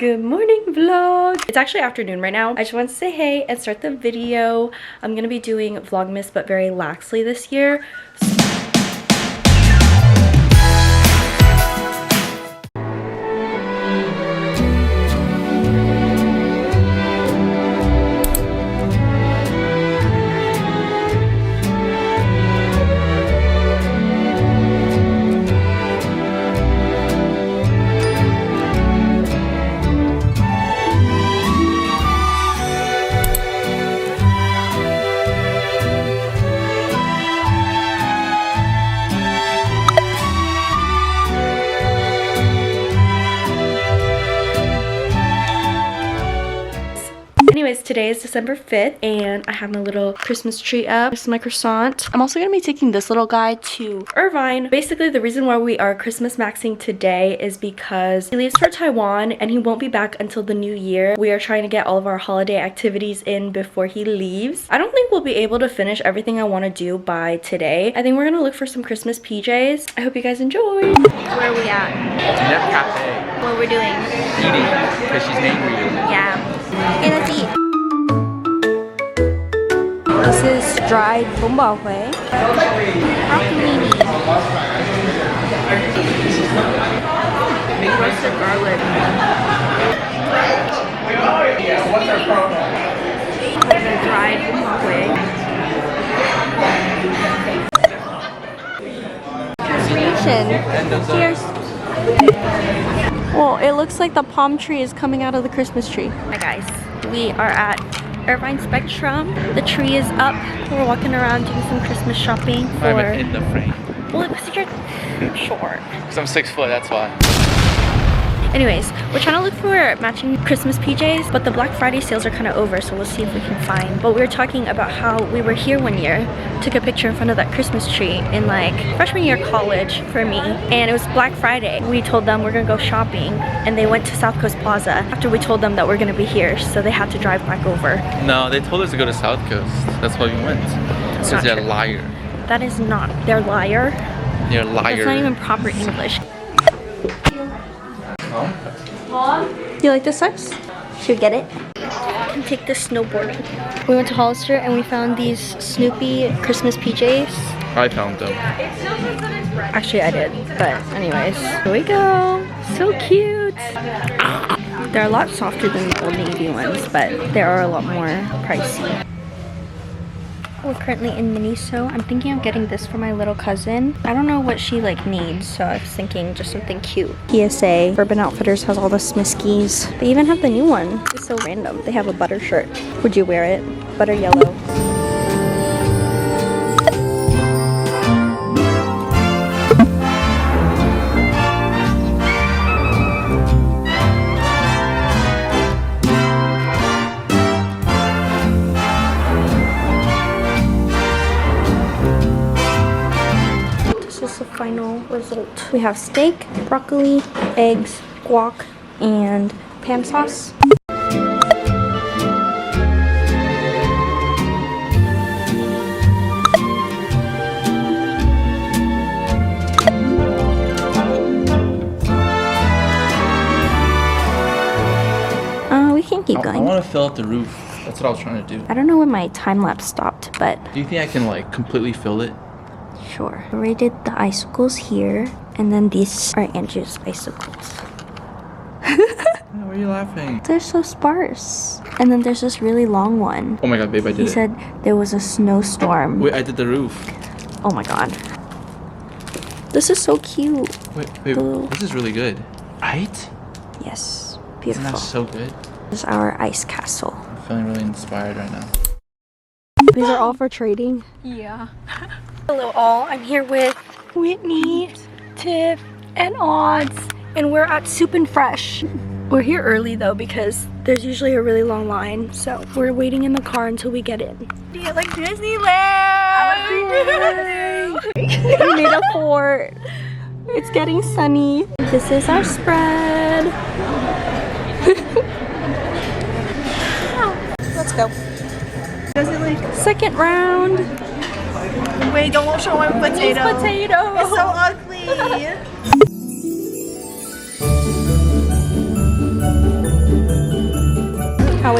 Good morning vlog. It's actually afternoon right now. I just want to say hey and start the video. I'm gonna be doing vlogmas but very laxly this year. Anyways, today is December 5th and I have my little Christmas tree up. This is my croissant. I'm also going to be taking this little guy to Irvine. Basically, the reason why we are Christmas maxing today is because he leaves for Taiwan and he won't be back until the new year. We are trying to get all of our holiday activities in before he leaves. I don't think we'll be able to finish everything I want to do by today. I think we're going to look for some Christmas PJs. I hope you guys enjoy. Where are we at? Net Cafe. What we're doing? Eating, because she's hangry. Yeah. Okay, let's eat. This is dried bún bò Huế. Broccolini. Roasted garlic. The dried bún bò Huế. Cheers. Well, it looks like the palm tree is coming out of the Christmas tree. Hi guys, we are at Irvine Spectrum. The tree is up. We're walking around doing some Christmas shopping for... I'm in the frame. Well, because you're short. Because I'm 6 foot, that's why. Anyways, we're trying to look for matching Christmas PJs, but the Black Friday sales are kind of over, so we'll see if we can find. But we were talking about how we were here one year, took a picture in front of that Christmas tree in like freshman year college for me, and it was Black Friday. We told them we're gonna go shopping, and they went to South Coast Plaza after we told them that we're gonna be here, so they had to drive back over. No, they told us to go to South Coast. That's why we went. Because they're a liar. That is not. They're liar. They're a liar. That's not even proper English. You like this size? Should we get it? I can take this snowboarding. We went to Hollister and we found these Snoopy Christmas PJs. I found them. Actually, I did, but anyways. Here we go. So cute. They're a lot softer than the Old Navy ones, but they are a lot more pricey. We're currently in Miniso. I'm thinking of getting this for my little cousin. I don't know what she like needs, so I was thinking just something cute. PSA. Urban Outfitters has all the Smiskies. They even have the new one. It's so random. They have a butter shirt. Would you wear it? Butter yellow. Final result. We have steak, broccoli, eggs, guac, and pan sauce. We can keep going. I want to fill out the roof. That's what I was trying to do. I don't know when my time lapse stopped, but Do you think I can like completely fill it? sure. I already did the icicles here, and then these are Andrew's icicles. Why are you laughing? They're so sparse. And then there's this really long one. Oh my god, babe, I did He it. said there was a snowstorm. Wait, I did the roof. Oh my god. This is so cute. Wait, babe, Ooh. this is really good. Right? Yes, Isn't beautiful. that so good? This is our ice castle. I'm feeling really inspired right now. These are all for trading. Yeah. Hello all, I'm here with Whitney, Tiff, and Odds, and we're at Soup and Fresh. We're here early though because there's usually a really long line, so we're waiting in the car until we get in. Yeah, like Disneyland! We made a fort. It's getting sunny. This is our spread. Let's go. Does it like... Second round. Wait, don't show my potato. Potato. It's so ugly.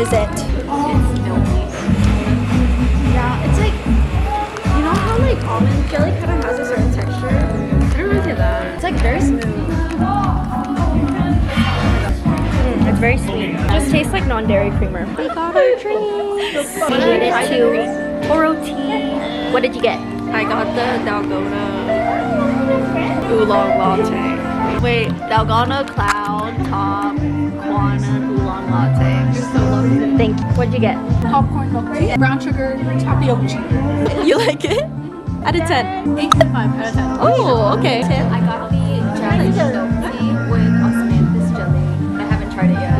is it? It's milky. Yeah, it's like, you know how like almond jelly kind of has a certain texture? I don't really get that. It's like very smooth. It's very sweet. It just tastes like non-dairy creamer. We got our drinks. We made it to Oro tea. What did you get? I got the Dalgona oolong latte. Wait, Dalgona cloud top Kwana oolong latte. You're so lovely. Thank you. What'd you get? Popcorn milk tea, brown sugar, tapioca cheese. You like it? Out of 10. 8.5 out of 10. Oh, okay. I got the Dragon milk tea with osmanthus jelly. I haven't tried it yet.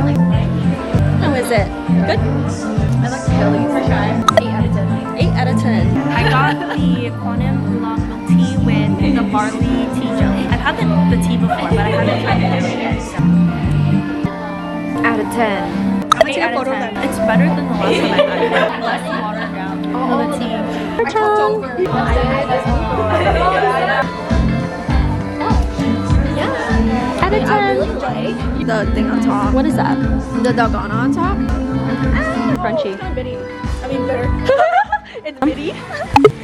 How is it? Good? I like the jelly for sure. 8 out of 10. 8 out of 10. I got the Quantum oolong milk tea with the barley tea jelly. I've had the tea before, but I haven't tried it yet. So. Out of 10. 8 out of 10. It's better than the last time I had it. Less watered down. Oh, the tea. I talked over. Yeah. Out of 10. I really like the thing on top. What is that? The Dalgona on top. Crunchy. I mean, better. It's bitty.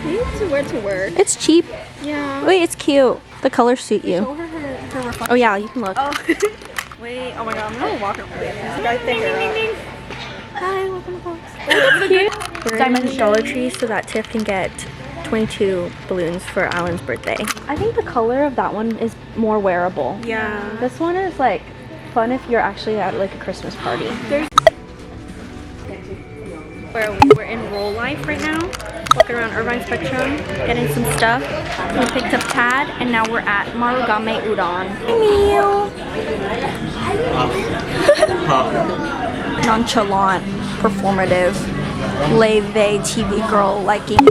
We need to wear to work. It's cheap. Yeah. Wait, it's cute. The colors suit Show you. her reflection. Oh yeah, you can look. Oh. Wait, oh my god, I'm gonna walk her away. Right there. Hi, welcome to Fox. We're in Dollar Tree so that Tiff can get 22 balloons for Alan's birthday. I think the color of that one is more wearable. Yeah. This one is like fun if you're actually at like a Christmas party. We're in Roll Life right now, walking around Irvine Spectrum, getting some stuff. We picked up Tad, and now we're at Marugame Udon. Nonchalant, performative, leve TV girl liking.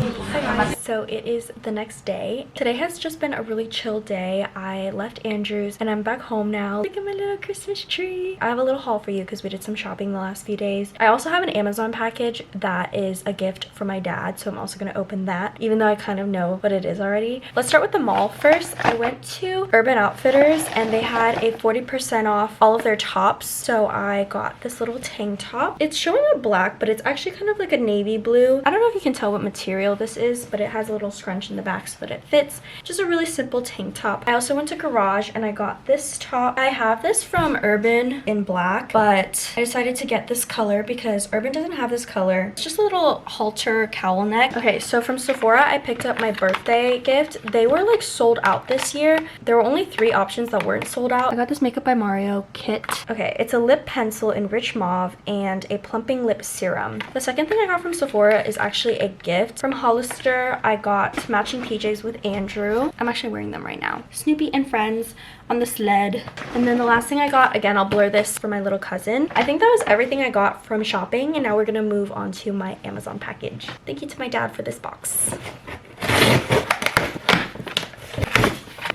So it is the next day. Today has just been a really chill day. I left Andrew's and I'm back home now. Look at my little Christmas tree. I have a little haul for you because we did some shopping the last few days. I also have an Amazon package that is a gift for my dad, so I'm also going to open that, even though I kind of know what it is already. Let's start with the mall first. I went to Urban Outfitters and they had a 40% off all of their tops. So I got this little tank top. It's showing up black, but it's actually kind of like a navy blue. I don't know if you can tell what material this is, but it has a little scrunch in the back so that it fits. Just a really simple tank top. I also went to Garage and I got this top. I have this from Urban in black, but I decided to get this color because Urban doesn't have this color. It's just a little halter cowl neck. Okay, so from Sephora, I picked up my birthday gift. They were like sold out this year. There were only 3 options that weren't sold out. I got this Makeup by Mario kit. Okay, it's a lip pencil in rich mauve and a plumping lip serum. The second thing I got from Sephora is actually a gift from Hollister. I got matching PJs with Andrew. I'm actually wearing them right now. Snoopy and Friends on the sled. And then the last thing I got, again, I'll blur this, for my little cousin. I think that was everything I got from shopping, and now we're gonna move on to my Amazon package. Thank you to my dad for this box.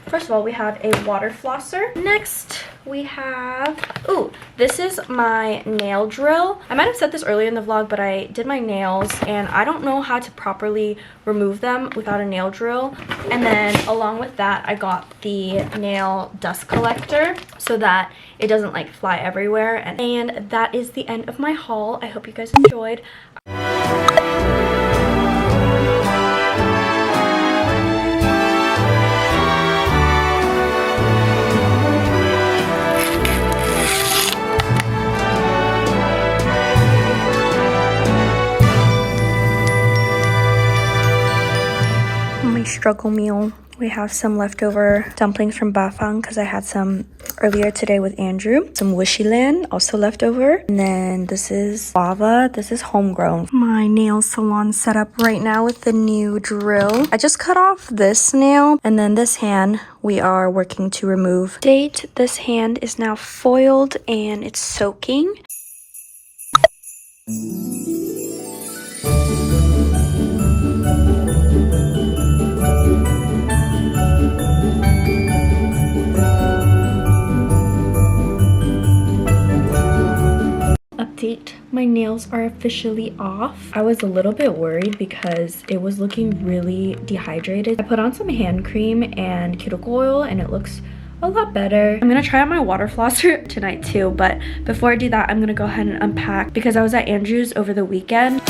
First of all, we have a water flosser. Next, we have, ooh, this is my nail drill. I might have said this earlier in the vlog, but I did my nails and I don't know how to properly remove them without a nail drill. And then along with that, I got the nail dust collector so that it doesn't like fly everywhere. And that is the end of my haul. I hope you guys enjoyed. Struggle meal. We have some leftover dumplings from Bafang because I had some earlier today with Andrew. Some Wishilan also leftover. And then this is lava. This is homegrown. My nail salon set up right now with the new drill. I just cut off this nail and then this hand we are working to remove. Date, this hand is now foiled and it's soaking. Update, my nails are officially off. I was a little bit worried because it was looking really dehydrated. I put on some hand cream and cuticle oil and it looks a lot better. I'm gonna try out my water flosser tonight too, but before I do that, I'm gonna go ahead and unpack because I was at Andrew's over the weekend.